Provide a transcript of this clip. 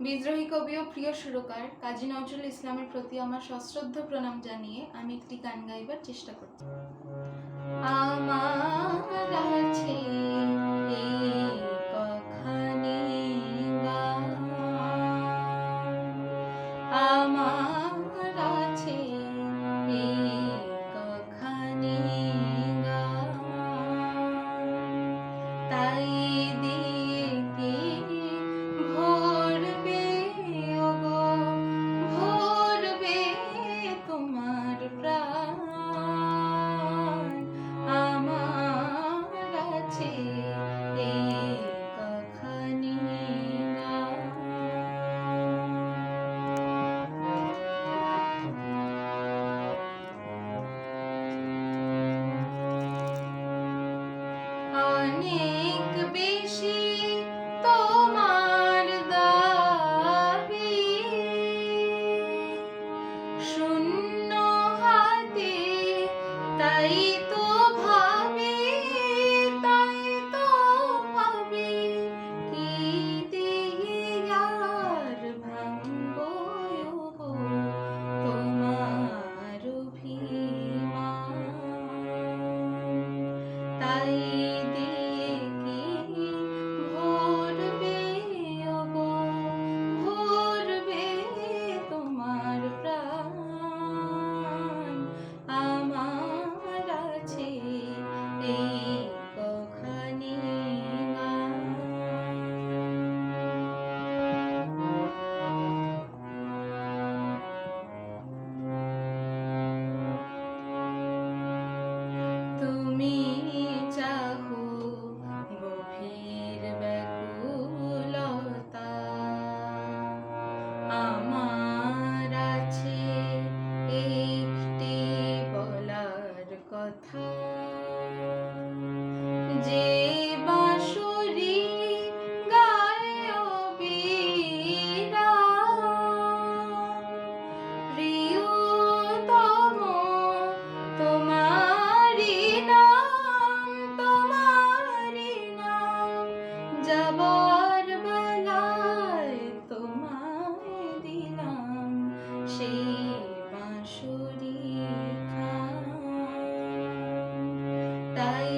বিদ্রোহী কবি ও প্রিয় সুরকার কাজী নজরুল ইসলামের প্রতি আমার সশ্রদ্ধ প্রণাম জানিয়ে আমি একটি গান গাইবার চেষ্টা করছি। আমার আছে এই কখানি গান, আমার আছে এই কখানি গান, তাই দিয়ে কি ভরবে ওগো, ভরবে তোমার প্রাণ। আমার আছে এই কখানি গান। অনেক বেশি তোমার দাবি, শূন্য হাতে তাই তো ভাবি, তাই তো ভাবি কি দিয়ে আর ভাঙবো গো তোমার অভিমান। তাই দিয়ে কি ভরবে ওগো, ভরবে তোমার প্রাণ। আমার আছে এই কখানি গান। তুমি চাহো গভীর ব্যাকুলতা, আমার আছে একটি বলার কথা। যে বাঁশরি গায় অবিরাম, প্রিয়তম তোমারি নাম, তোমারি নাম যাবার বেলায় তোমায় দিলাম সেই বাঁশরি খাম। তাই